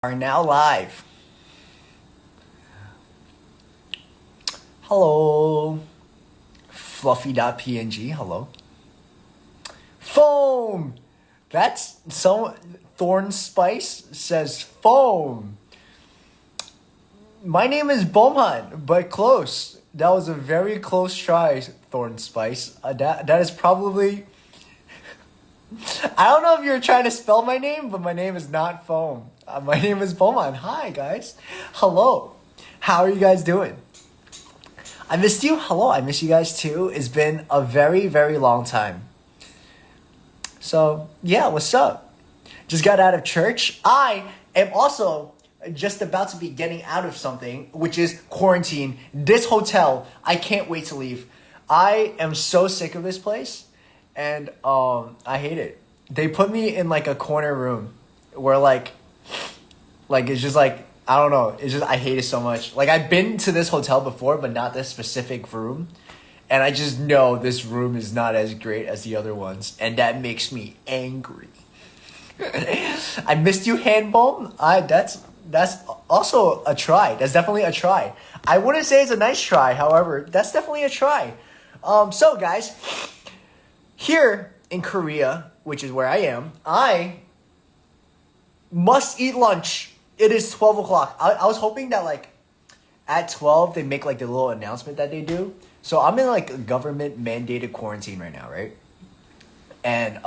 Are now live. Hello. Fluffy.png. Hello. Foam. That's so. Thorn Spice says foam. My name is Beomhan, but close. That was a very close try, Thorn Spice. That is probably. I don't know if you're trying to spell my name, but my name is not Foam. My name is Beomhan. Hi, guys. Hello. How are you guys doing? I missed you. Hello. I miss you guys too. It's been a very, very long time. So, yeah, what's up? Just got out of church. I am also just about to be getting out of something, which is quarantine. This hotel, I can't wait to leave. I am so sick of this place. And I hate it. They put me in like a corner room where like it's just like I don't know. It's just I hate it so much. Like I've been to this hotel before, but not this specific room, and I just know this room is not as great as the other ones, and that makes me angry. I missed you, Handbomb. That's also a try. That's definitely a try. I wouldn't say it's a nice try, however, that's definitely a try. So guys. Here in Korea, which is where I am, I must eat lunch. It is 12 o'clock. I was hoping that like at 12 they make like the little announcement that they do. So I'm in like a government mandated quarantine right now, right? And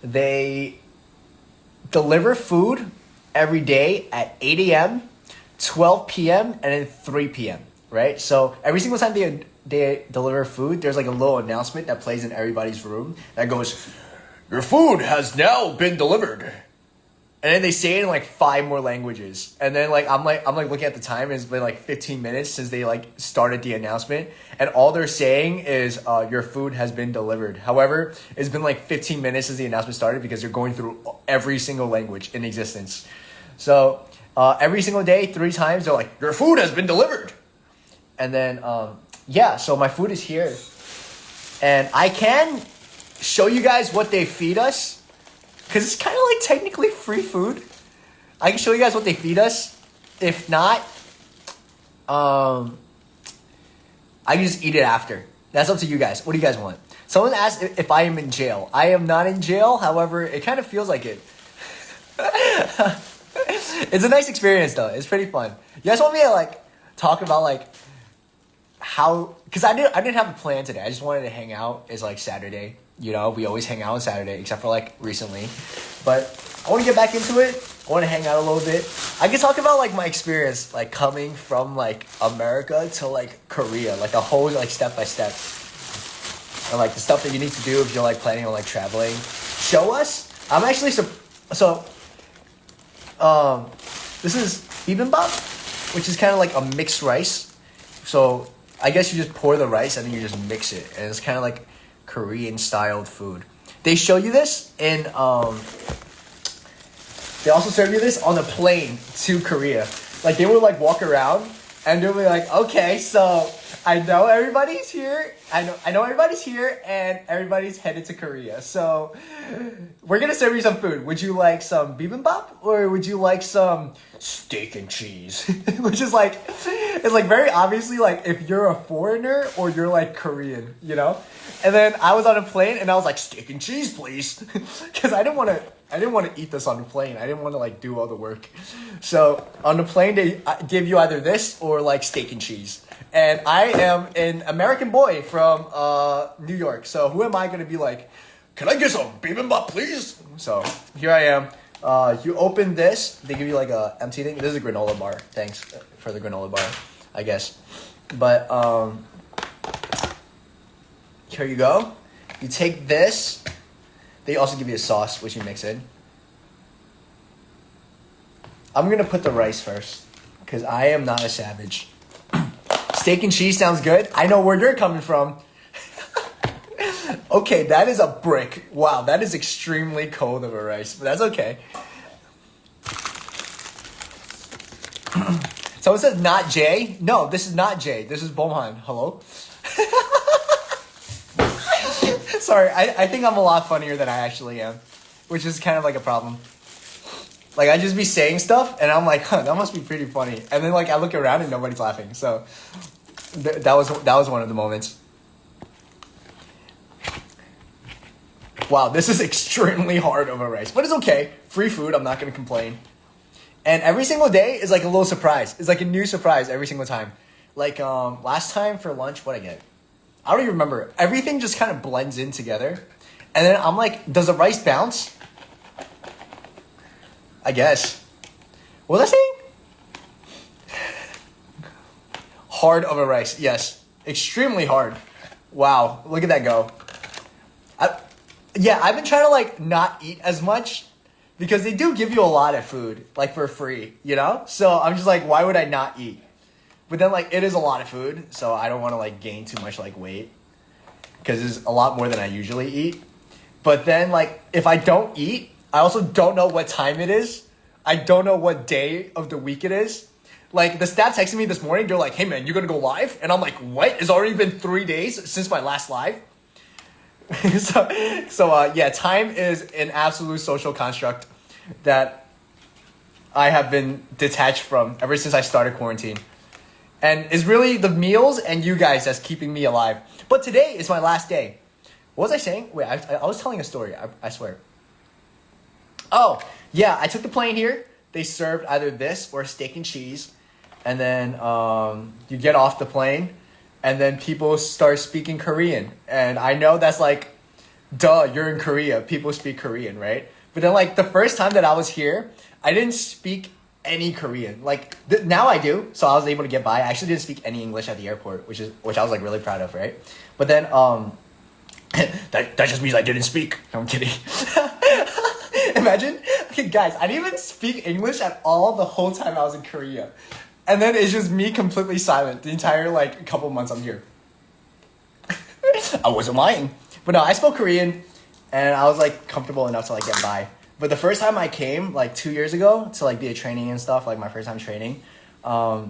they deliver food every day at 8 a.m., 12 p.m., and then 3 p.m., right? So every single time they deliver food, there's like a little announcement that plays in everybody's room that goes, "Your food has now been delivered." And then they say it in like 5 more languages. And then like I'm looking at the time, and it's been like 15 minutes since they like started the announcement, and all they're saying is your food has been delivered. However, it's been like 15 minutes since the announcement started because they're going through every single language in existence. So every single day, 3 times, they're like, "Your food has been delivered." And then yeah, so my food is here. And I can show you guys what they feed us, because it's kind of like technically free food. I can show you guys what they feed us. If not, I can just eat it after. That's up to you guys. What do you guys want? Someone asked if I am in jail. I am not in jail. However, it kind of feels like it. It's a nice experience though. It's pretty fun. You guys want me to like talk about like how, because I didn't have a plan today. I just wanted to hang out. It's like Saturday, you know, we always hang out on Saturday except for like recently, but I want to get back into it. I want to hang out a little bit. I can talk about like my experience like coming from like America to like Korea, like a whole like step by step, and like the stuff that you need to do if you're like planning on like traveling. Show us. I'm actually this is bibimbap, which is kind of like a mixed rice. So I guess you just pour the rice and then you just mix it, and it's kind of like Korean styled food. They show you this in they also serve you this on the plane to Korea. Like they would like walk around and they'll be like, "Okay, so I know everybody's here. I know everybody's here, and everybody's headed to Korea. So we're gonna serve you some food. Would you like some bibimbap, or would you like some steak and cheese?" Which is like, it's like very obviously like if you're a foreigner or you're like Korean, you know. And then I was on a plane and I was like, "Steak and cheese, please," because I didn't want to eat this on the plane. I didn't want to like do all the work. So on the plane they give you either this or like steak and cheese. And I am an American boy from New York. So who am I going to be like, "Can I get some bibimbap, please?" So here I am. You open this. They give you like a empty thing. This is a granola bar. Thanks for the granola bar, I guess. But here you go. You take this. They also give you a sauce, which you mix in. I'm going to put the rice first, because I am not a savage. Steak and cheese sounds good. I know where you're coming from. Okay, that is a brick. Wow, that is extremely cold of a rice, but that's okay. Someone says not Jay. No, this is not Jay. This is Beomhan. Hello? Sorry, I think I'm a lot funnier than I actually am, which is kind of like a problem. Like I just be saying stuff, and I'm like, huh, that must be pretty funny. And then like I look around and nobody's laughing. So that was one of the moments. Wow, this is extremely hard of a rice, but it's okay. Free food, I'm not gonna complain. And every single day is like a little surprise. It's like a new surprise every single time. Like last time for lunch, what I get? I don't even remember. Everything just kind of blends in together. And then I'm like, does the rice bounce? I guess. What was I saying? Hard of a rice, yes. Extremely hard. Wow, look at that go. I've been trying to like not eat as much because they do give you a lot of food like for free, you know? So I'm just like, why would I not eat? But then like it is a lot of food, so I don't want to like gain too much like weight because it's a lot more than I usually eat. But then like if I don't eat, I also don't know what time it is. I don't know what day of the week it is. Like the staff texted me this morning, they're like, hey man, you're gonna go live? And I'm like, what? It's already been 3 days since my last live. Yeah, time is an absolute social construct that I have been detached from ever since I started quarantine. And it's really the meals and you guys that's keeping me alive. But today is my last day. What was I saying? Wait, I was telling a story, I swear. Oh, yeah, I took the plane here. They served either this or steak and cheese. And then you get off the plane. And then people start speaking Korean. And I know that's like, duh, you're in Korea. People speak Korean, right? But then like the first time that I was here, I didn't speak any Korean. Like now I do. So I was able to get by. I actually didn't speak any English at the airport, which I was like really proud of, right? But then that just means I didn't speak. No, I'm kidding. Imagine, okay, guys, I didn't even speak English at all the whole time I was in Korea. And then it's just me completely silent the entire like couple months I'm here. I wasn't lying. But no, I spoke Korean and I was like comfortable enough to like get by. But the first time I came like 2 years ago to like be a training and stuff, like my first time training, I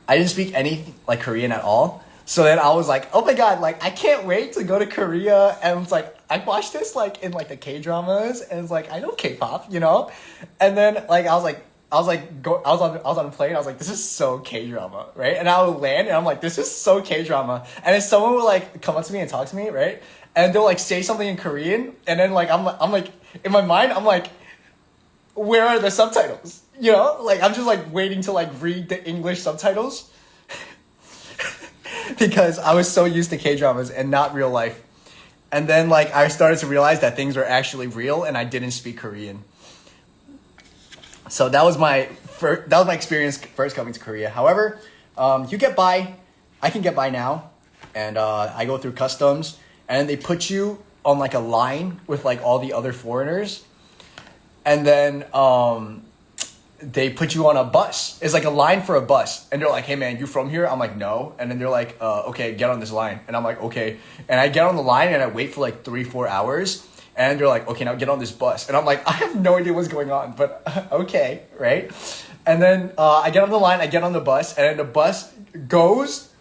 didn't speak any like Korean at all. So then I was like, oh my God, like I can't wait to go to Korea. And it's like, I watched this like in like the K-dramas and it's like, I know K-pop, you know? And then like, I was on a plane. I was like, this is so K-drama, right? And I would land and I'm like, this is so K-drama. And then someone would like come up to me and talk to me, right? And they'll like say something in Korean. And then like, I'm like, in my mind, I'm like, where are the subtitles? You know, like I'm just like waiting to like read the English subtitles because I was so used to K-dramas and not real life. And then like I started to realize that things were actually real and I didn't speak Korean. So that was my experience first coming to Korea. However, you get by, I can get by now, and I go through customs, and they put you on like a line with like all the other foreigners, and then they put you on a bus. It's like a line for a bus, and they're like, "Hey man, you from here?" I'm like, "No," and then they're like, "Okay, get on this line," and I'm like, "Okay," and I get on the line and I wait for like 3-4 hours. And they're like, okay, now get on this bus. And I'm like, I have no idea what's going on, but okay, right? And then I get on the line, I get on the bus, and then the bus goes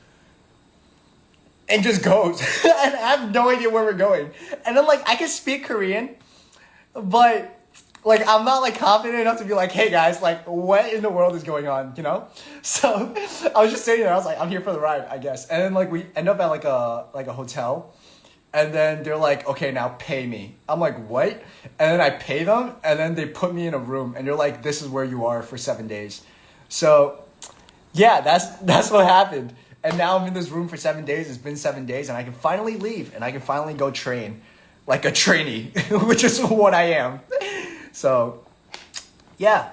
and just goes. And I have no idea where we're going. And then like, I can speak Korean, but like, I'm not like confident enough to be like, hey guys, like what in the world is going on, you know? So I was just sitting there, I was like, I'm here for the ride, I guess. And then like, we end up at like a hotel. And then they're like, okay, now pay me. I'm like, what? And then I pay them, and then they put me in a room, and they're like, this is where you are for 7 days. So, yeah, that's what happened. And now I'm in this room for 7 days. It's been 7 days, and I can finally leave, and I can finally go train like a trainee, which is what I am. So, yeah.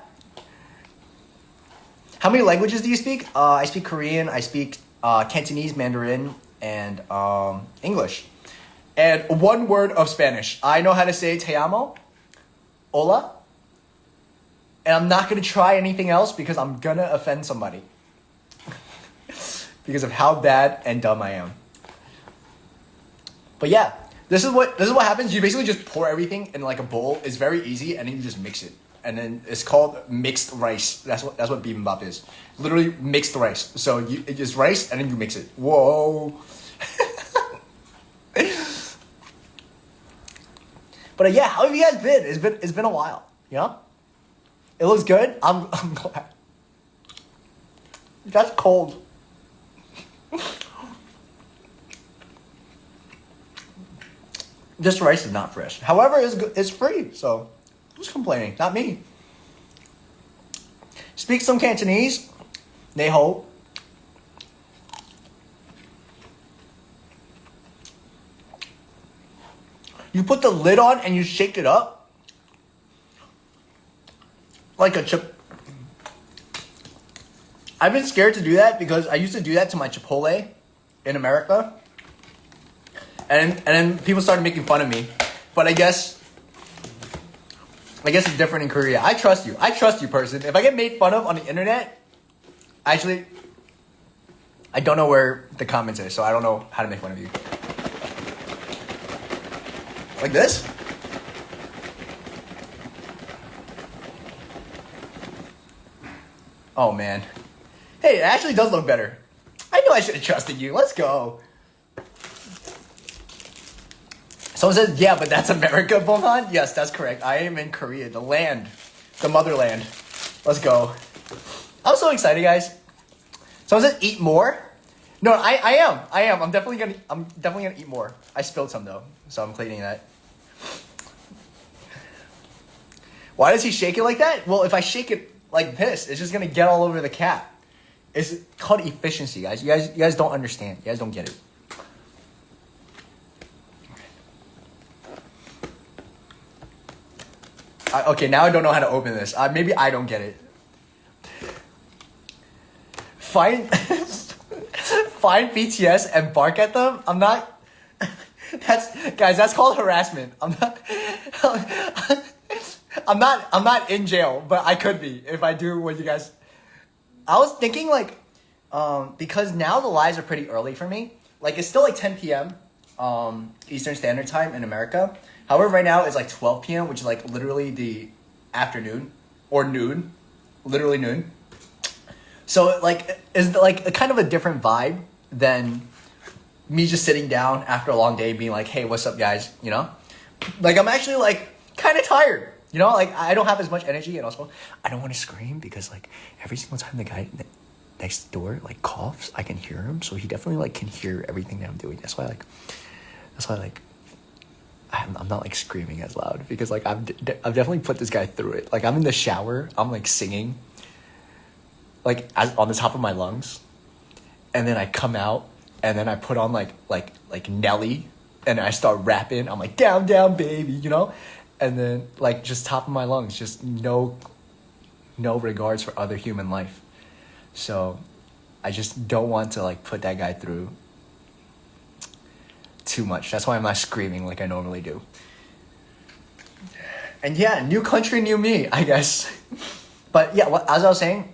How many languages do you speak? I speak Korean, I speak Cantonese, Mandarin, and English. And one word of Spanish. I know how to say te amo, hola, and I'm not going to try anything else because I'm going to offend somebody. Because of how bad and dumb I am. But yeah, this is what happens. You basically just pour everything in like a bowl. It's very easy, and then you just mix it. And then it's called mixed rice. That's what bibimbap is. Literally mixed rice. So it's just rice, and then you mix it. Whoa. But yeah, how have you guys been? It's been a while. You know? It looks good. I'm glad. That's cold. This rice is not fresh. However, it's free, so who's complaining? Not me. Speak some Cantonese. They hope. You put the lid on and you shake it up like a chip. I've been scared to do that because I used to do that to my Chipotle in America. And then people started making fun of me. But I guess it's different in Korea. I trust you. I trust you, person. If I get made fun of on the internet, actually, I don't know where the comments is, so I don't know how to make fun of you. Like this? Oh, man. Hey, it actually does look better. I knew I should have trusted you. Let's go. Someone says, yeah, but that's America, Beomhan? Yes, that's correct. I am in Korea, the land, the motherland. Let's go. I'm so excited, guys. Someone says, eat more? No, I am. I'm definitely gonna eat more. I spilled some though, so I'm cleaning that. Why does he shake it like that? Well, if I shake it like this, it's just gonna get all over the cap. It's called efficiency, guys. You guys don't understand. You guys don't get it. Okay, now I don't know how to open this. Maybe I don't get it. Find BTS and bark at them? I'm not... That's called harassment. I'm not in jail, but I could be if I do what you guys... I was thinking like, because now the lives are pretty early for me. Like it's still like 10 p.m. Eastern Standard Time in America. However, right now it's like 12 p.m., which is like literally the afternoon or noon, literally noon. So like it's like a kind of a different vibe than me just sitting down after a long day being like, hey, what's up, guys? You know, like I'm actually like kind of tired. You know, like I don't have as much energy, and also I don't want to scream because like every single time the guy next door like coughs, I can hear him. So he definitely like can hear everything that I'm doing. That's why I'm not like screaming as loud because like I've definitely put this guy through it. Like I'm in the shower, I'm like singing, like on the top of my lungs, and then I come out and then I put on like Nelly, and I start rapping. I'm like down baby, you know, and then like just top of my lungs, just no regards for other human life. So I just don't want to like put that guy through too much. That's why I'm not screaming like I normally do. And yeah, new country, new me, I guess. But yeah, as I was saying,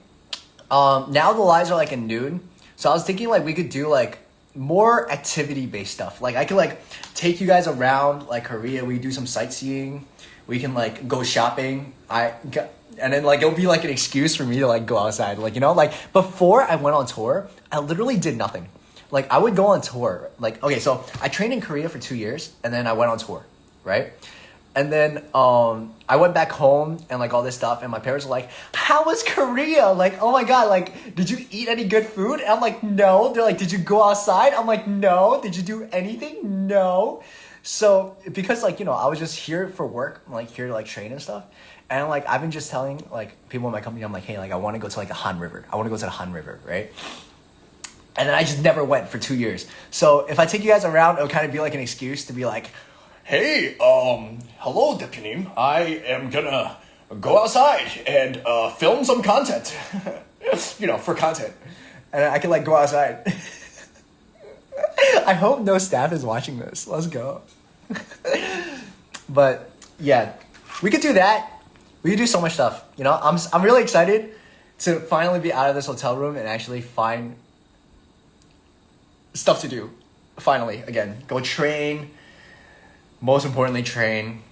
now the lives are like in noon. So I was thinking like we could do like more activity based stuff. Like I could like take you guys around like Korea. We do some sightseeing. We can like go shopping. And then like it'll be like an excuse for me to like go outside. Like, you know, like before I went on tour, I literally did nothing. Like I would go on tour. Like, okay, so I trained in Korea for 2 years and then I went on tour, right? And then I went back home and like all this stuff, and my parents were like, how was Korea? Like, oh my God, like, did you eat any good food? And I'm like, no. They're like, did you go outside? I'm like, no. Did you do anything? No. So because like, you know, I was just here for work, like here to like train and stuff. And like I've been just telling like people in my company, I'm like, hey, like I want to go to like the Han River. I want to go to the Han River, right? And then I just never went for 2 years. So if I take you guys around, it'll kind of be like an excuse to be like, hey, hello, Deputy. I am gonna go outside and film some content. You know, for content. And I can like go outside. I hope no staff is watching this. Let's go. But yeah, we could do that. We could do so much stuff. You know, I'm really excited to finally be out of this hotel room and actually find stuff to do. Finally, again, go train. Most importantly, train.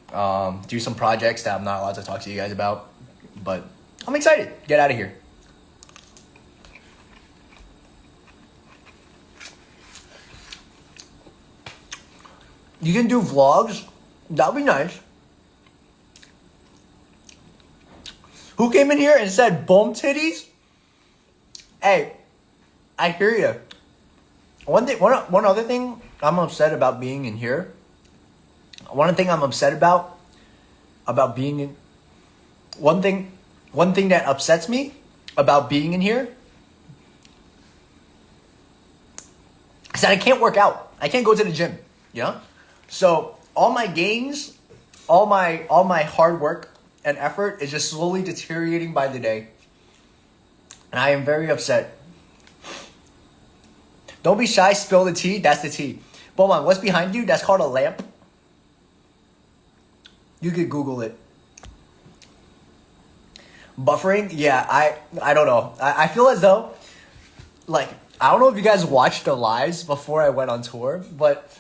Do some projects that I'm not allowed to talk to you guys about. But I'm excited. Get out of here. You can do vlogs. That would be nice. Who came in here and said bum titties? Hey, I hear you. One other thing I'm upset about being in here. One thing I'm upset about being in. One thing that upsets me about being in here is that I can't work out. I can't go to the gym. You know? So all my gains, all my hard work and effort is just slowly deteriorating by the day. And I am very upset. Don't be shy, spill the tea. That's the tea. Beomhan, what's behind you? That's called a lamp. You could Google it. Buffering? Yeah, I don't know. I feel as though, like, I don't know if you guys watched the lives before I went on tour, but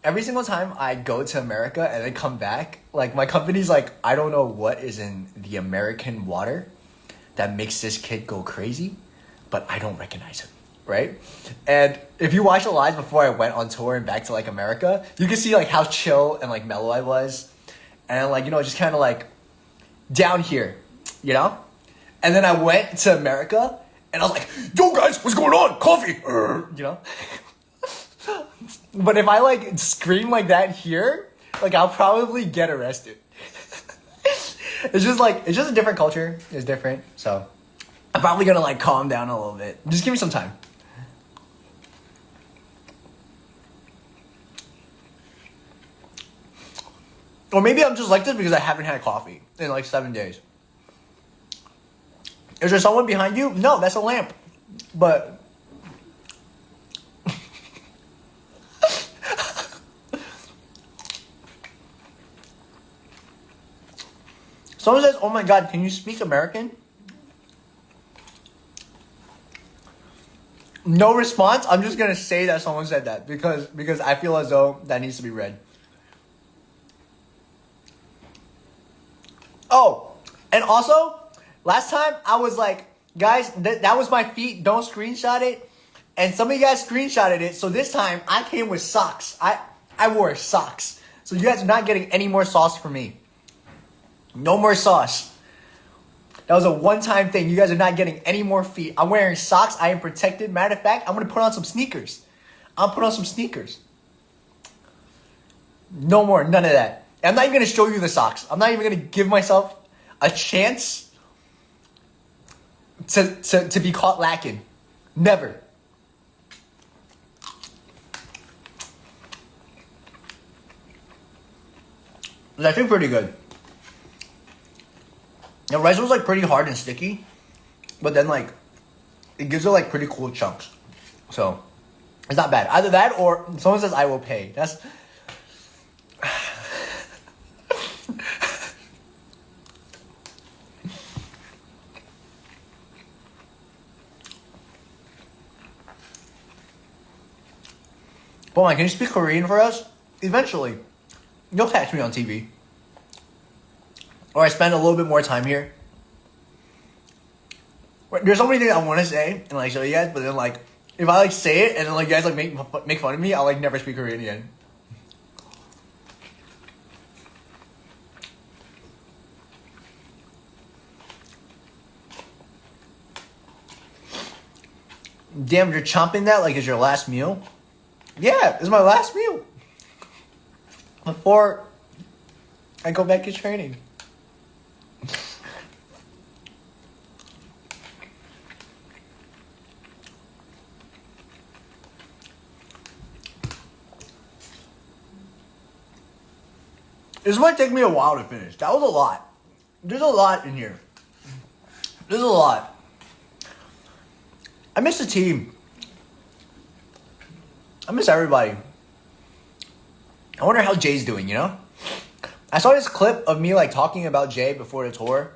every single time I go to America and then come back, like, my company's like, I don't know what is in the American water that makes this kid go crazy, but I don't recognize him, right? And if you watch the lives before I went on tour and back to, like, America, you can see, like, how chill and, like, mellow I was. And, like, you know, just kind of, like, down here, you know? And then I went to America, and I was like, yo, guys, what's going on? Coffee! You know? But if I, like, scream like that here, like, I'll probably get arrested. It's just a different culture. It's different. So I'm probably gonna, like, calm down a little bit. Just give me some time. Or maybe I'm just like this because I haven't had coffee in, like, 7 days. Is there someone behind you? No, that's a lamp. But someone says, oh my God, can you speak American? No response. I'm just gonna say that someone said that because I feel as though that needs to be read. Oh, and also, last time I was like, guys, that was my feet. Don't screenshot it. And some of you guys screenshotted it. So this time I came with socks. I wore socks. So you guys are not getting any more sauce from me. No more sauce. That was a one-time thing. You guys are not getting any more feet. I'm wearing socks. I am protected. Matter of fact, I'm going to put on some sneakers. I'll put on some sneakers. No more. None of that. I'm not even going to show you the socks. I'm not even going to give myself a chance to be caught lacking. Never. It's actually pretty good. The rice was, like, pretty hard and sticky, but then, like, it gives it, like, pretty cool chunks. So it's not bad. Either that or someone says I will pay. That's Beomhan, can you speak Korean for us? Eventually. You'll catch me on TV. Or I spend a little bit more time here. There's so many things I want to say and, like, show you guys, but then, like, if I, like, say it and then, like, you guys, like, make fun of me, I'll, like, never speak Korean again. Damn, you're chomping that like it's your last meal? Yeah, it's my last meal. Before I go back to training. This might take me a while to finish. That was a lot. There's a lot in here. There's a lot. I miss the team. I miss everybody. I wonder how Jay's doing, you know? I saw this clip of me, like, talking about Jay before the tour.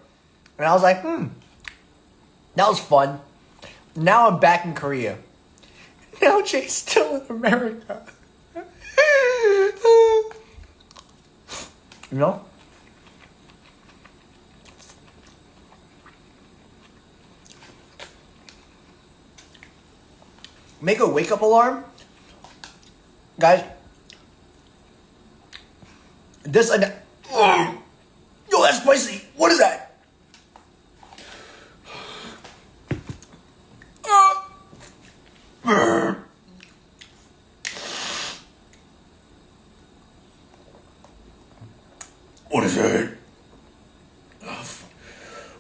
And I was like, that was fun. Now I'm back in Korea. Now Jay's still in America. You know? Make a wake-up alarm. Guys. Yo, that's spicy. What is that?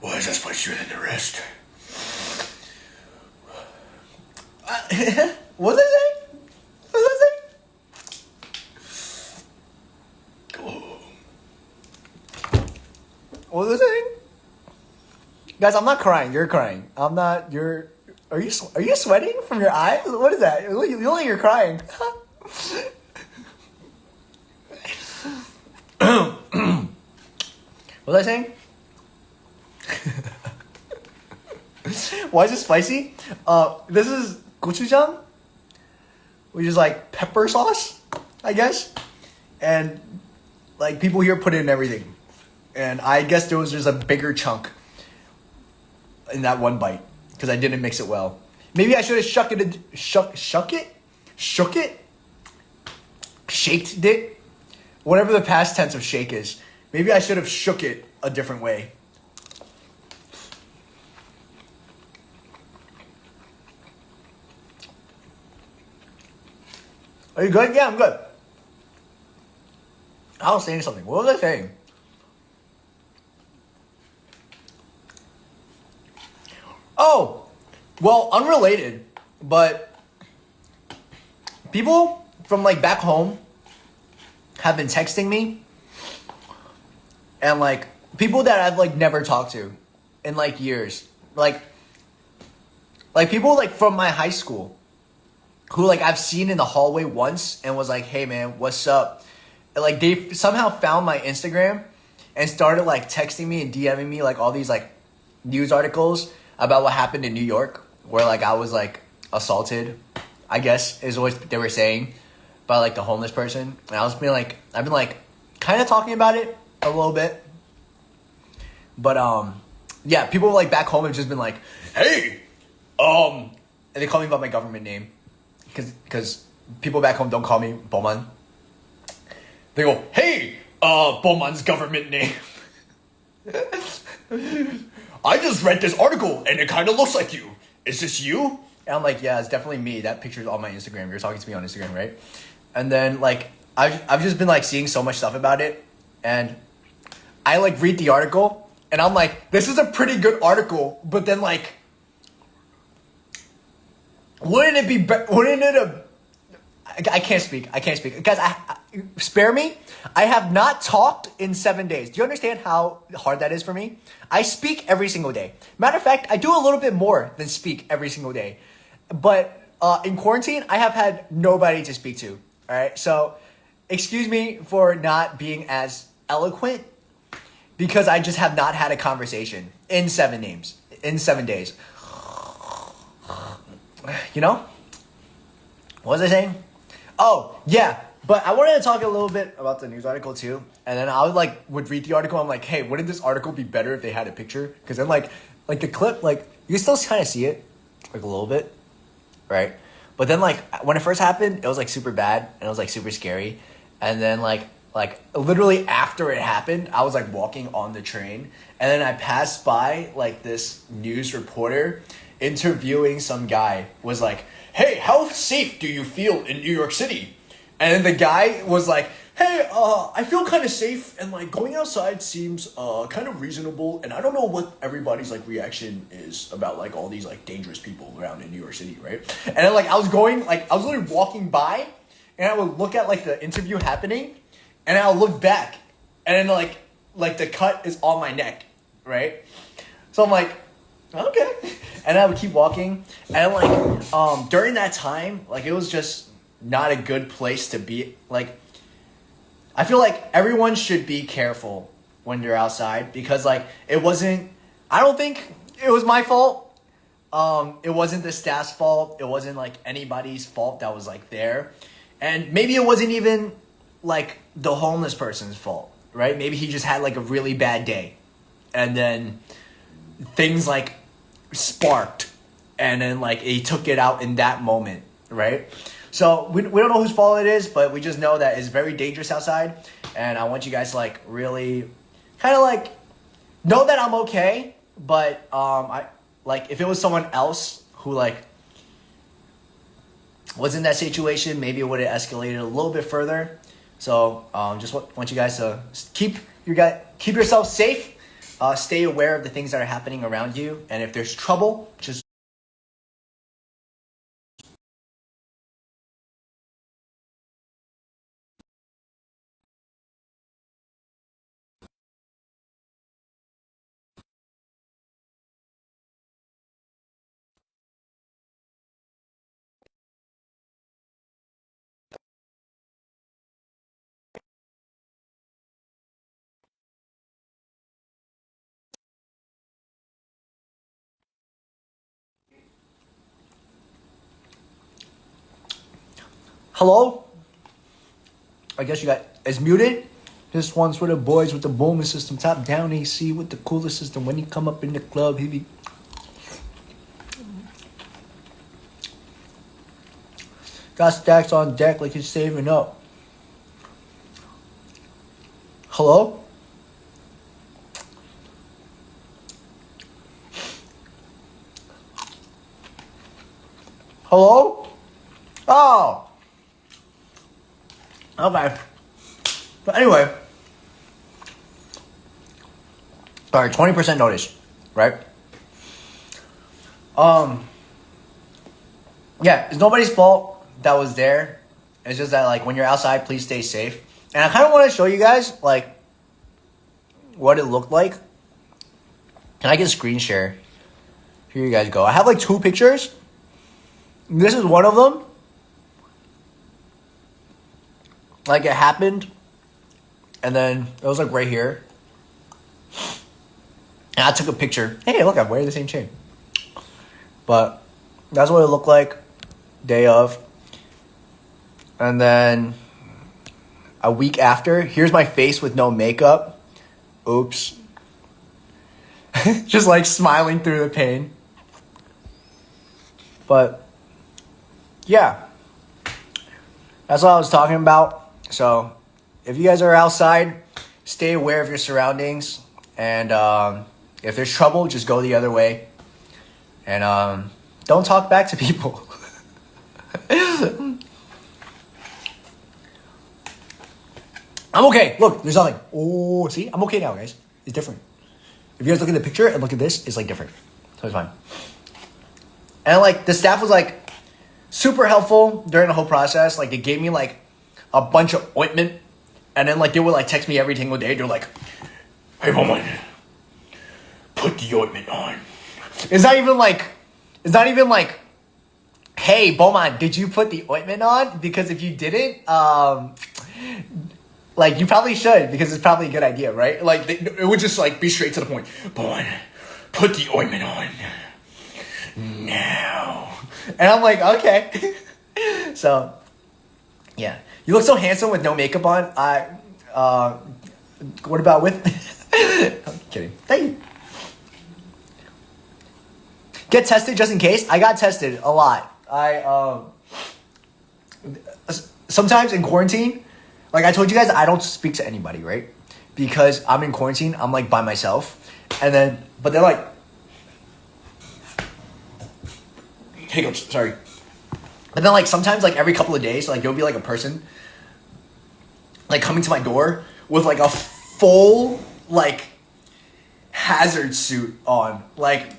Why is that spicier than the rest? What was I saying? What was I saying? What was I saying? Guys, I'm not crying. You're crying. I'm not. You're. Are you sweating from your eyes? What is that? You look like you're crying. What was I saying? Why is it spicy? This is gochujang, which is like pepper sauce, I guess. And like people here put it in everything. And I guess there was just a bigger chunk in that one bite because I didn't mix it well. Maybe I should have shaked it, whatever the past tense of shake is. Maybe I should have shook it a different way. Are you good? Yeah, I'm good. I was saying something. What was I saying? Oh, well, unrelated, but people from like back home have been texting me, and like people that I've like never talked to in like years, like people like from my high school who like I've seen in the hallway once and was like, hey man, what's up? And, like they somehow found my Instagram and started like texting me and DMing me like all these like news articles about what happened in New York, where like I was like assaulted, I guess is what they were saying, by like the homeless person. And I've been like kind of talking about it a little bit, but yeah, people like back home have just been like, hey, and they call me by my government name, because people back home don't call me Beomhan. They go, hey, Beomhan's government name. I just read this article and it kind of looks like you. Is this you? And I'm like, yeah, it's definitely me. That picture's on my Instagram. You're talking to me on Instagram, right? And then like I've just been like seeing so much stuff about it, and I like read the article and I'm like, this is a pretty good article, but then like, wouldn't it have? I can't speak. Guys, spare me. I have not talked in 7 days. Do you understand how hard that is for me? I speak every single day. Matter of fact, I do a little bit more than speak every single day. But in quarantine, I have had nobody to speak to. All right, so excuse me for not being as eloquent, because I just have not had a conversation in 7 days. You know? What was I saying? Oh, yeah. But I wanted to talk a little bit about the news article too. And then I would read the article. I'm like, hey, wouldn't this article be better if they had a picture? Because then like the clip, like you can still kind of see it like a little bit, right? But then like when it first happened, it was like super bad and it was like super scary. And then like literally after it happened, I was like walking on the train, and then I passed by like this news reporter interviewing some guy. Was like, hey, how safe do you feel in New York City? And then the guy was like, hey, I feel kind of safe, and like going outside seems kind of reasonable, and I don't know what everybody's like reaction is about like all these like dangerous people around in New York City, right? And then like I was literally walking by, and I would look at like the interview happening, and I'll look back, and then like the cut is on my neck, right? So I'm like, okay. And I would keep walking, and like during that time, like it was just not a good place to be. Like I feel like everyone should be careful when they're outside, because like I don't think it was my fault. It wasn't the staff's fault. It wasn't like anybody's fault that was like there. And maybe it wasn't even like the homeless person's fault, right? Maybe he just had like a really bad day, and then things like sparked, and then like he took it out in that moment, right? So we don't know whose fault it is, but we just know that it's very dangerous outside, and I want you guys to like really kind of like know that I'm okay. But I like if it was someone else who like was in that situation, maybe it would have escalated a little bit further. So just want you guys to keep yourself safe, stay aware of the things that are happening around you, and if there's trouble, just hello. I guess you got it's muted. This one's for the boys with the Beomhan system, top down AC with the cooler system. When you come up in the club, he be got stacks on deck like he's saving up. Hello? Hello? Oh. Okay. But anyway. Alright, 20% notice, right? Yeah, it's nobody's fault that was there. It's just that, like, when you're outside, please stay safe. And I kind of want to show you guys, like, what it looked like. Can I get a screen share? Here you guys go. I have, like, 2 pictures. This is one of them. Like, it happened. And then it was, like, right here. And I took a picture. Hey, look, I'm wearing the same chain. But that's what it looked like day of. And then a week after, here's my face with no makeup. Oops. Just like smiling through the pain. But yeah, that's what I was talking about. So if you guys are outside, stay aware of your surroundings. And if there's trouble, just go the other way. And don't talk back to people. I'm okay. Look, there's nothing. Oh, see? I'm okay now, guys. It's different. If you guys look at the picture and look at this, it's like different. So it's fine. And like the staff was like super helpful during the whole process. Like they gave me like a bunch of ointment. And then like they would like text me every single day. They're like, hey, Beomhan, put the ointment on. It's not even like, hey, Beomhan, did you put the ointment on? Because if you didn't, like, you probably should, because it's probably a good idea, right? Like, it would just, like, be straight to the point. Beomhan, put the ointment on. Now. And I'm like, okay. So, yeah. You look so handsome with no makeup on. What about with? I'm kidding. Thank you. Get tested just in case. I got tested a lot. Sometimes in quarantine, like I told you guys, I don't speak to anybody, right? Because I'm in quarantine, I'm like by myself. And then, but they're like, hiccups, sorry. But then like sometimes like every couple of days, like there'll be like a person like coming to my door with like a full like hazard suit on. Like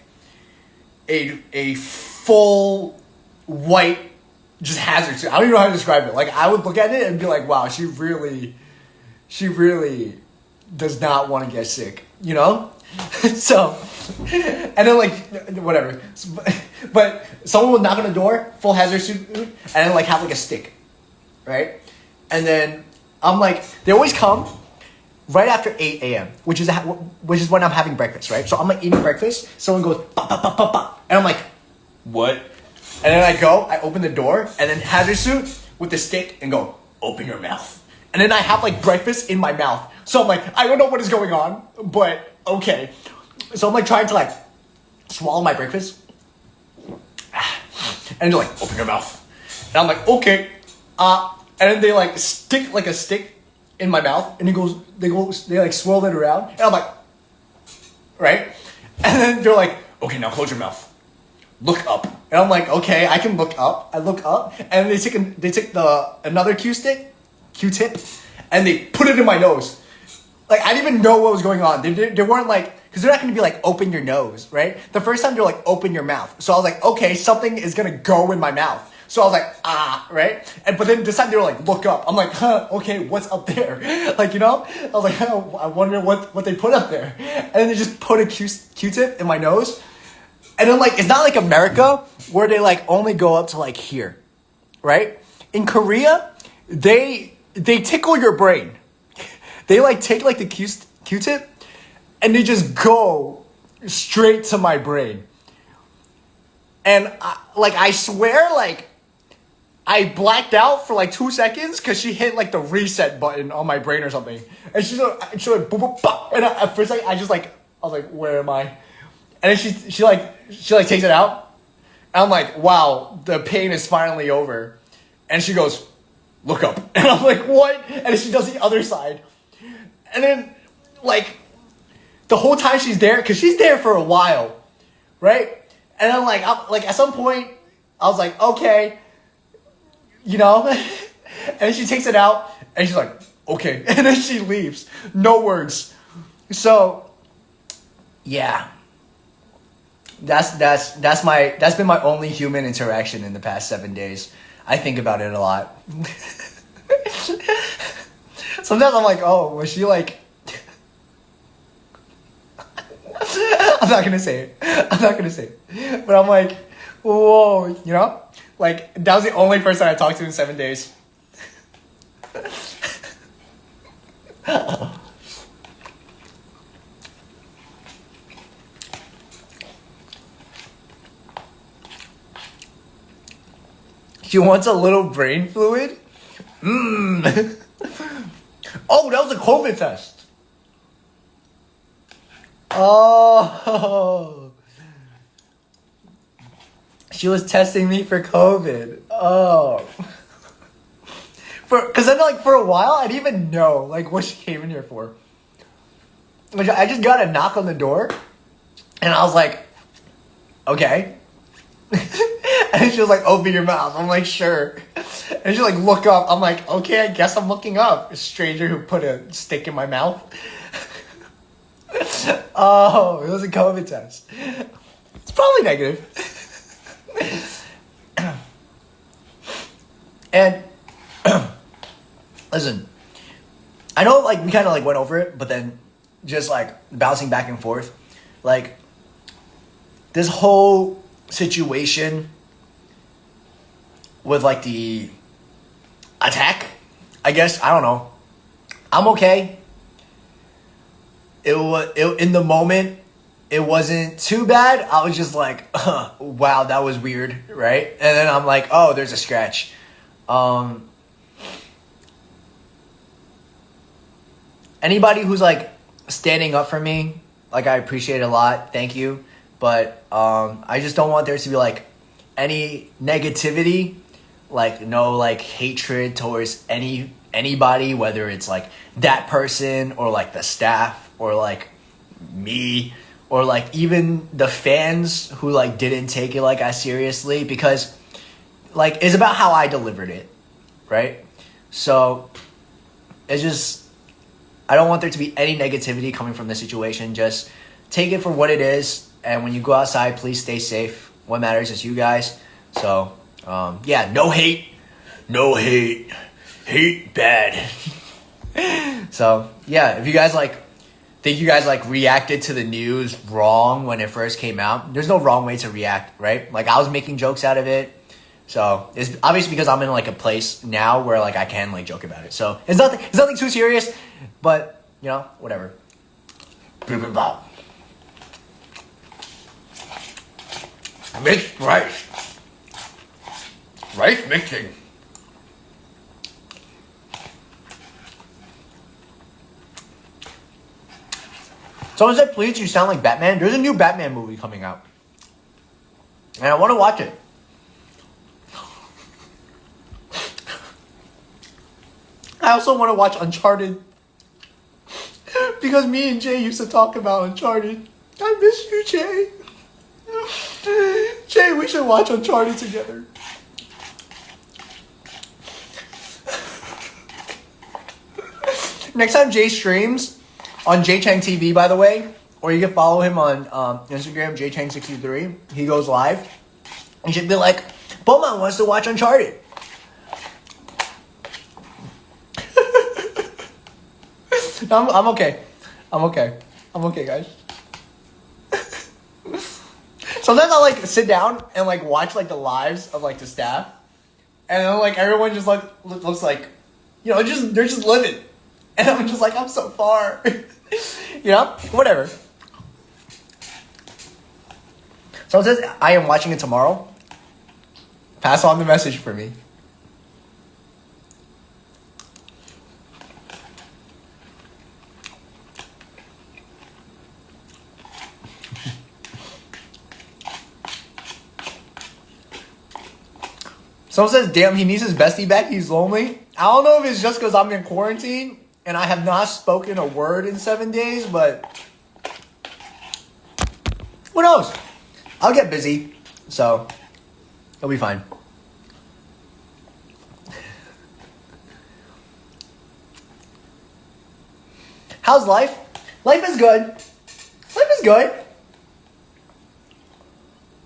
a full white just hazard suit. I don't even know how to describe it. Like I would look at it and be like, wow, she really does not want to get sick, you know? So, and then like, whatever. But someone would knock on the door, full hazard suit, and then like have like a stick, right? And then I'm like, they always come right after 8 a.m., which is when I'm having breakfast, right? So I'm like eating breakfast. Someone goes, pop, pop, pop, pop, pop. And I'm like, what? And then I open the door, and then hazard suit with the stick and go, open your mouth. And then I have like breakfast in my mouth. So I'm like, I don't know what is going on, but okay. So I'm like trying to like swallow my breakfast. And they're like, open your mouth. And I'm like, okay. And then they like stick like a stick in my mouth, and they like swirl it around. And I'm like, right? And then they're like, okay, now close your mouth. Look up. And I'm like, okay, I can look up. I look up, and they take another Q-tip, and they put it in my nose. Like I didn't even know what was going on. They weren't like, because they're not going to be like, open your nose, right? The first time they're like, open your mouth. So I was like, okay, something is going to go in my mouth. So I was like, right? But then this time they were like, look up. I'm like, okay, what's up there? Like, I was like, I wonder what they put up there. And then they just put a Q-tip in my nose. And then like, it's not like America where they like only go up to like here, right? In Korea, they tickle your brain. They like take like the Q-tip and they just go straight to my brain. And I swear, like, I blacked out for like 2 seconds because she hit like the reset button on my brain or something. And she like boop, boop, bop. And at first I was like, where am I? And then she takes it out. And I'm like, wow, the pain is finally over. And she goes, look up. And I'm like, what? And then she does the other side. And then like the whole time she's there, because she's there for a while, right? And then like at some point I was like, okay. And then she takes it out and she's like, okay. And then she leaves. No words. So yeah. That's been my only human interaction in the past 7 days. I think about it a lot. Sometimes I'm like, oh, was she like I'm not gonna say it. But I'm like, whoa, like, that was the only person I talked to in 7 days. She wants a little brain fluid? Oh, that was a COVID test. Oh. She was testing me for COVID. Oh. Because then, like, for a while, I didn't even know, like, what she came in here for. Like, I just got a knock on the door, and I was like, okay. And she was like, open your mouth. I'm like, sure. And she like, look up. I'm like, okay, I guess I'm looking up. A stranger who put a stick in my mouth. Oh, it was a COVID test. It's probably negative. And listen, I know like we kind of like went over it, but then just like bouncing back and forth, like this whole situation with like the attack, I guess, I don't know. I'm okay. In the moment, it wasn't too bad. I was just like, wow, that was weird, right? And then I'm like, oh, there's a scratch. Anybody who's like standing up for me, like, I appreciate it a lot. Thank you. But I just don't want there to be like any negativity, like no like hatred towards anybody, whether it's like that person or like the staff or like me or like even the fans who like didn't take it like as seriously, because like it's about how I delivered it, right? So it's just, I don't want there to be any negativity coming from the situation. Just take it for what it is, and when you go outside, please stay safe. What matters is you guys. So yeah, no hate bad. So yeah, if you guys like think you guys like reacted to the news wrong when it first came out, there's no wrong way to react, right? Like, I was making jokes out of it, so it's obviously because I'm in like a place now where like I can like joke about it. So it's nothing too serious, but whatever. Mixed rice mixing. Someone said, please, you sound like Batman. There's a new Batman movie coming out, and I want to watch it. I also want to watch Uncharted, because me and Jay used to talk about Uncharted. I miss you, Jay. Jay, we should watch Uncharted together. Next time Jay streams on Jay Chang TV, by the way, or you can follow him on Instagram, jchang63. He goes live. You should be like, Beomhan wants to watch Uncharted. I'm okay. I'm okay, guys. Sometimes I like sit down and like watch like the lives of like the staff, and then like everyone just like looks like, you know, they're just living, and I'm just like, I'm so far. You know, whatever. Someone says I am watching it tomorrow. Pass on the message for me. Someone says, damn, he needs his bestie back. He's lonely. I don't know if it's just because I'm in quarantine and I have not spoken a word in 7 days, but who knows? I'll get busy, so it'll be fine. How's life? Life is good. Life is good.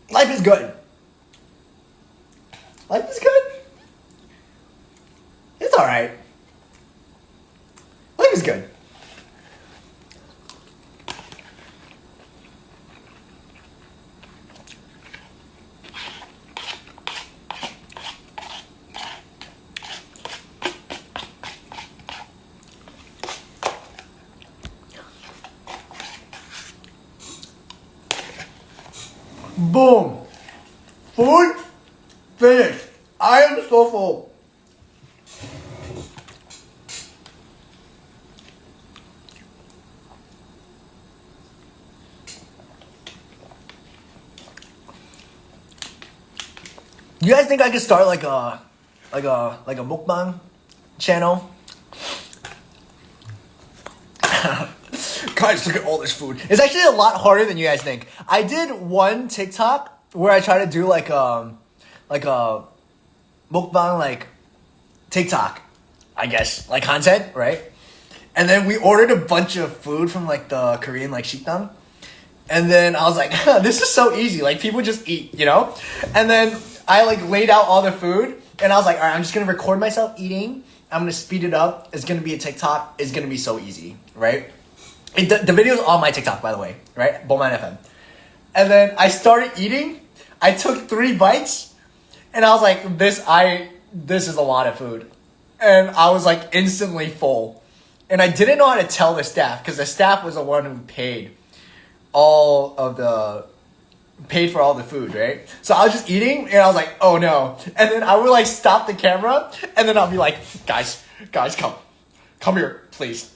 Life is good. Life is good. It's alright. Life is good. Boom. Food finished. I am so full. You guys think I could start like a mukbang channel? Guys, look at all this food. It's actually a lot harder than you guys think. I did one TikTok where I tried to do like a mukbang like TikTok, I guess, like content, right? And then we ordered a bunch of food from like the Korean like 식당. And then I was like, this is so easy. Like people just eat, you know? And then I like laid out all the food and I was like, all right, I'm just going to record myself eating. I'm going to speed it up. It's going to be a TikTok. It's going to be so easy, right? The video is on my TikTok, by the way, right? Beomhan FM. And then I started eating. I took 3 bites and I was like, this is a lot of food. And I was like instantly full. And I didn't know how to tell the staff because the staff was the one who paid for all the food, right? So I was just eating and I was like, oh no. And then I would like stop the camera and then I'll be like, guys, come here, please.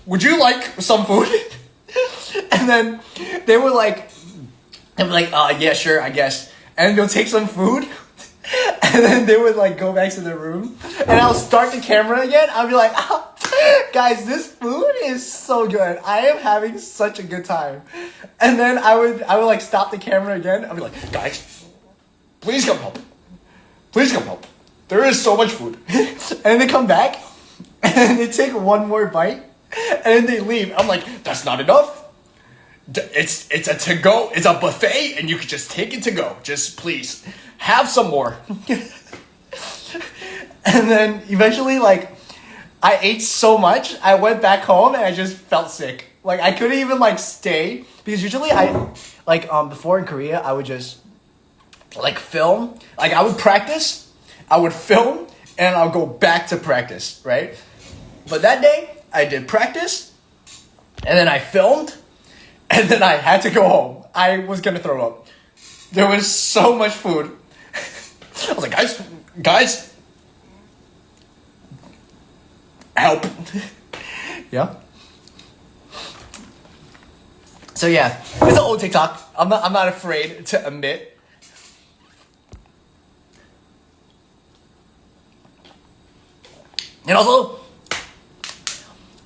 Would you like some food? And then they were like, yeah, sure, I guess. And they'll take some food. And then they would like go back to their room. And I'll start the camera again. I'll be like, oh, guys, this food is so good. I am having such a good time. And then I would like stop the camera again. I'll be like, guys, please come help. Please come help. There is so much food. And then they come back. And they take one more bite. And then they leave. I'm like, that's not enough. It's a to-go. It's a buffet. And you can just take it to go. Just please have some more. And then eventually, like, I ate so much. I went back home and I just felt sick. Like, I couldn't even, like, stay. Because usually before in Korea, I would just, like, film. Like, I would practice. I would film. And I'll go back to practice, right? But that day, I did practice, and then I filmed, and then I had to go home. I was gonna throw up. There was so much food. I was like, guys, help. Yeah. So yeah, it's an old TikTok. I'm not afraid to admit. And also,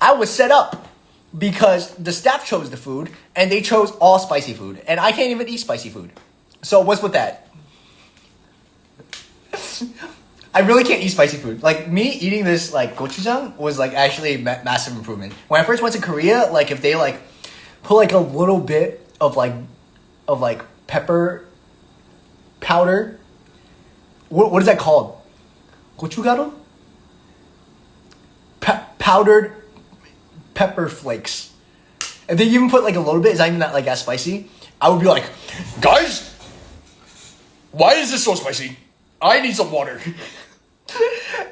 I was set up because the staff chose the food and they chose all spicy food. And I can't even eat spicy food. So what's with that? I really can't eat spicy food. Like me eating this like gochujang was like actually a massive improvement. When I first went to Korea, like if they like put like a little bit of like pepper powder. What is that called? Gochugaru? Powdered pepper flakes. And they even put like a little bit, it's not even that like as spicy. I would be like, guys, why is this so spicy? I need some water.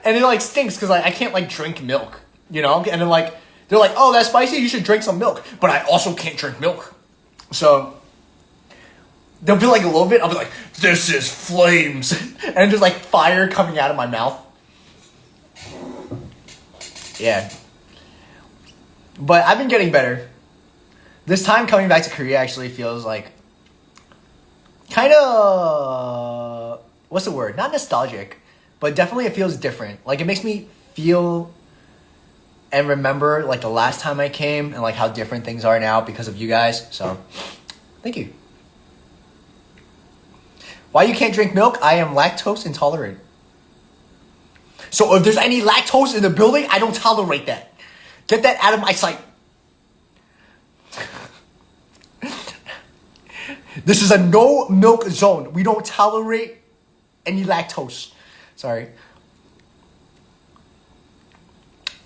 And it like stinks because like I can't like drink milk, you know? And then like they're like, oh, that's spicy, you should drink some milk. But I also can't drink milk. So they'll be like a little bit, I'll be like, this is flames. And just like fire coming out of my mouth. Yeah. But I've been getting better. This time coming back to Korea actually feels like kind of, what's the word? Not nostalgic, but definitely it feels different. Like it makes me feel and remember like the last time I came and like how different things are now because of you guys. So thank you. Why you can't drink milk? I am lactose intolerant. So if there's any lactose in the building, I don't tolerate that. Get that out of my sight. This is a no milk zone. We don't tolerate any lactose. Sorry.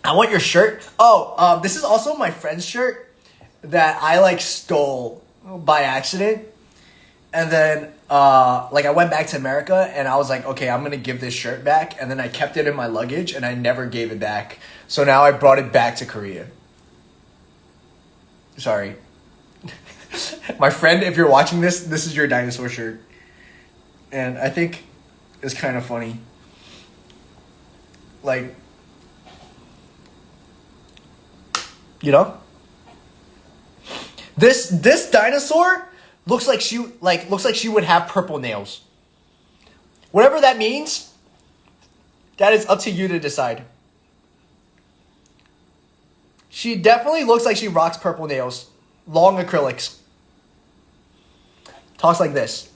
I want your shirt. Oh, this is also my friend's shirt that I like stole by accident. And then like I went back to America and I was like, okay, I'm gonna give this shirt back. And then I kept it in my luggage and I never gave it back. So now I brought it back to Korea. Sorry. My friend, if you're watching this is your dinosaur shirt. And I think it's kind of funny. Like, you know? This dinosaur looks like she would have purple nails. Whatever that means, that is up to you to decide. She definitely looks like she rocks purple nails. Long acrylics. Talks like this.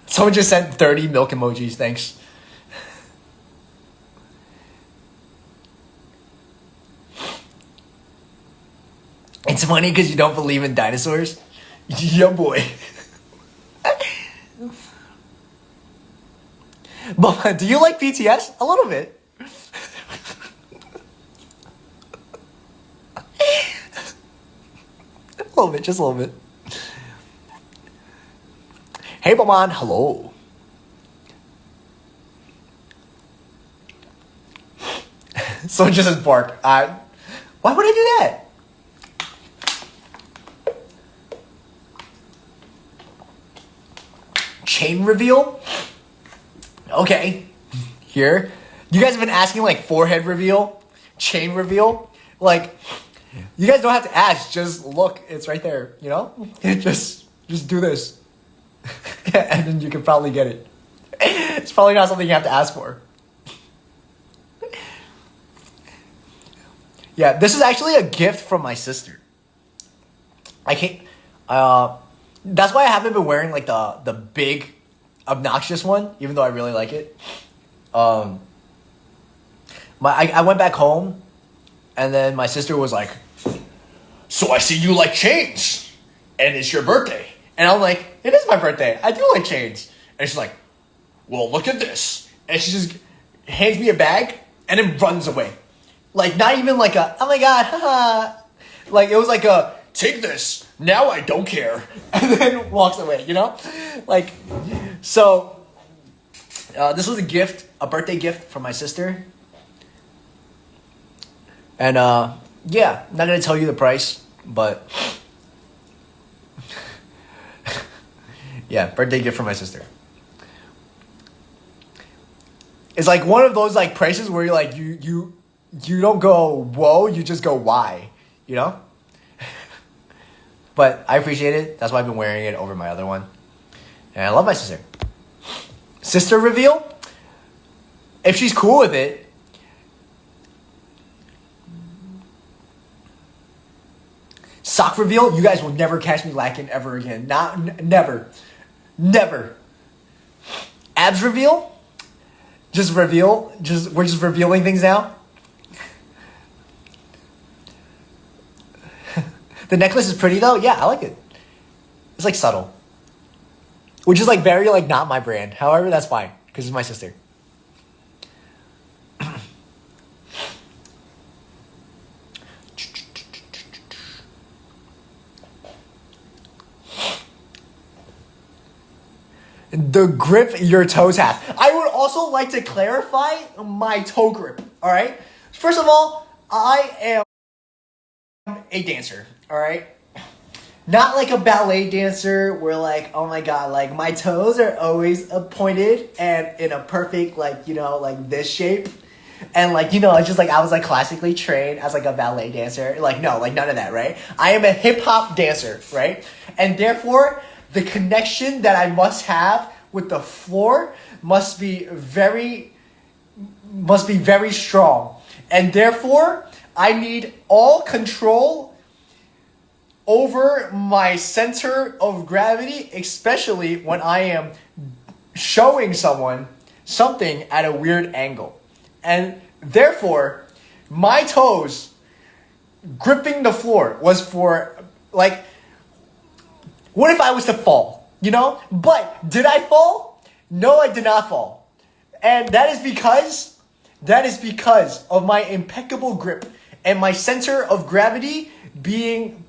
Someone just sent 30 milk emojis, thanks. It's funny because you don't believe in dinosaurs. Yeah, boy. But do you like BTS? A little bit. A little bit, just a little bit. Hey, Beomhan, hello. So just as bark. Why would I do that? Chain reveal? Okay. Here. You guys have been asking like forehead reveal, chain reveal. Like, you guys don't have to ask, just look, it's right there, you know? Just do this. And then you can probably get it. It's probably not something you have to ask for. Yeah, this is actually a gift from my sister. I can't, that's why I haven't been wearing like the big obnoxious one, even though I really like it. I went back home and then my sister was like, so I see you like chains and it's your birthday. And I'm like, it is my birthday. I do like chains. And she's like, well, look at this. And she just hands me a bag and then runs away. Like, not even like a, oh my God, haha. Like, it was like a, take this. Now I don't care. And then walks away, you know? Like, so, this was a gift, a birthday gift from my sister. And, yeah, not going to tell you the price, but yeah, birthday gift from my sister. It's like one of those like prices where you're like, you don't go, whoa, you just go, why, you know? But I appreciate it. That's why I've been wearing it over my other one. And I love my sister. Sister reveal? If she's cool with it. Sock reveal? You guys will never catch me lacking ever again. Never. Never. Abs reveal? Just reveal. We're just revealing things now. The necklace is pretty though. Yeah, I like it. It's like subtle, which is like very like not my brand. However, that's fine because it's my sister. The grip your toes have. I would also like to clarify my toe grip. All right. First of all, I am a dancer. All right. Not like a ballet dancer where like, oh my god, like my toes are always pointed and in a perfect like, like this shape. And like, it's just like I was like classically trained as like a ballet dancer. Like no, like none of that, right? I am a hip hop dancer, right? And therefore, the connection that I must have with the floor must be very strong. And therefore, I need all control over my center of gravity, especially when I am showing someone something at a weird angle. And therefore, my toes gripping the floor was for, like, what if I was to fall? But did I fall? No, I did not fall. And that is because of my impeccable grip and my center of gravity being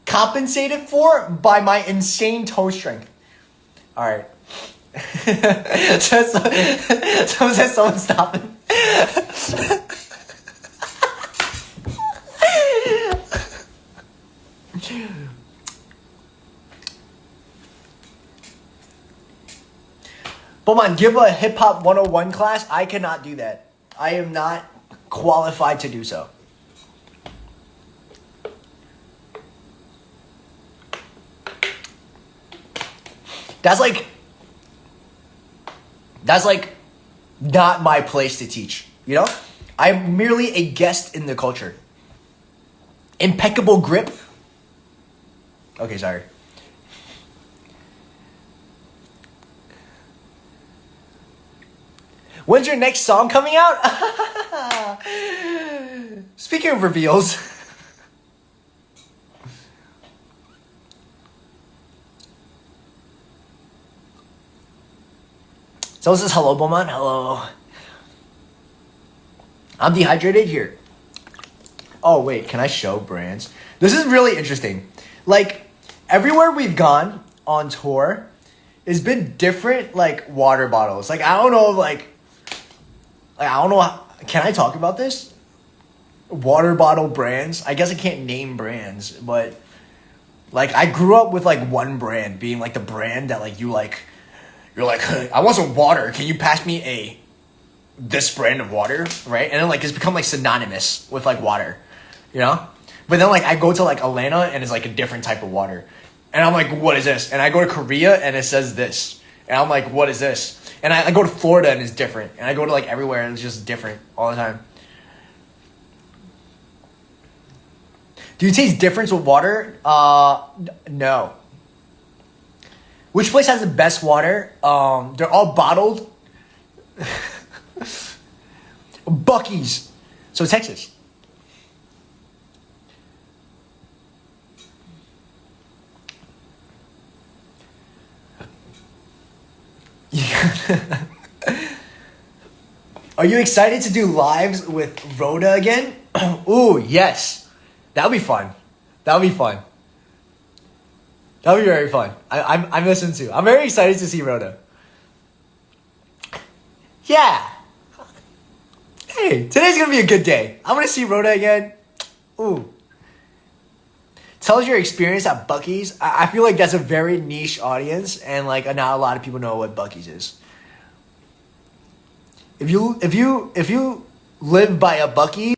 compensated for by my insane toe strength. All right. Someone says someone stop him. Beomhan, give a hip hop 101 class. I cannot do that. I am not qualified to do so. That's like not my place to teach, I'm merely a guest in the culture. Impeccable grip. Okay, sorry. When's your next song coming out? Speaking of reveals. Someone says hello, Beomhan. Hello. I'm dehydrated here. Oh, wait. Can I show brands? This is really interesting. Like, everywhere we've gone on tour, it's been different, like, water bottles. Like, I don't know, I don't know. Can I talk about this? Water bottle brands. I guess I can't name brands, but, like, I grew up with, like, one brand being, like, the brand that, like, you're like, I want some water. Can you pass me this brand of water, right? And then like it's become like synonymous with like water, But then like I go to like Atlanta and it's like a different type of water, and I'm like, what is this? And I go to Korea and it says this, and I'm like, what is this? And I go to Florida and it's different, and I go to like everywhere and it's just different all the time. Do you taste difference with water? No. Which place has the best water? They're all bottled. Bucky's. So Texas. Are you excited to do lives with Rhoda again? Ooh, yes. That'll be fun. That'll be fun. That'll be very fun. I'm listening to. I'm very excited to see Rhoda. Yeah. Hey, today's gonna be a good day. I'm gonna see Rhoda again. Ooh. Tell us your experience at Bucky's. I feel like that's a very niche audience, and like not a lot of people know what Bucky's is. If you live by a Bucky's,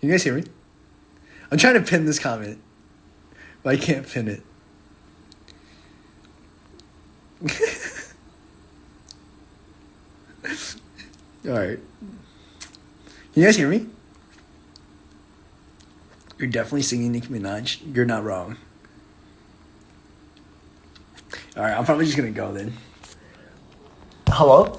Can you guys hear me? I'm trying to pin this comment, but I can't pin it. Alright. Can you guys hear me? You're definitely singing Nicki Minaj. You're not wrong. Alright, I'm probably just gonna go then. Hello?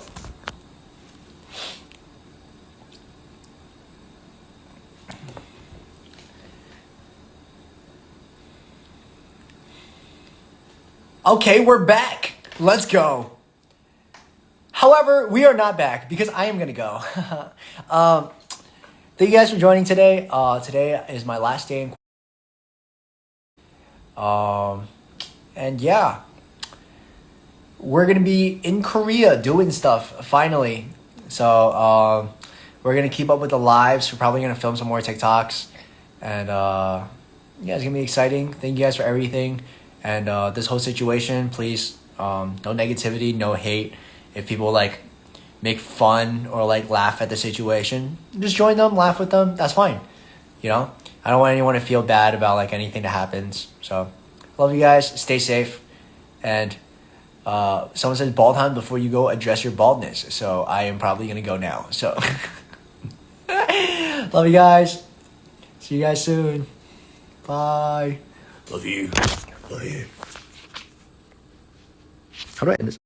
Okay, we're back. Let's go. However, we are not back because I am gonna go. Thank you guys for joining today. Today is my last day in and yeah, we're gonna be in Korea doing stuff finally. So we're gonna keep up with the lives. We're probably gonna film some more TikToks, and yeah, it's gonna be exciting. Thank you guys for everything, and this whole situation. Please, no negativity, no hate. If people like make fun or like laugh at the situation, just join them, laugh with them. That's fine. You know, I don't want anyone to feel bad about like anything that happens. So, love you guys. Stay safe, and someone says Beomhan before you go address your baldness. So I am probably gonna go now. So, love you guys. See you guys soon. Bye. Love you. Love you. How do I end this?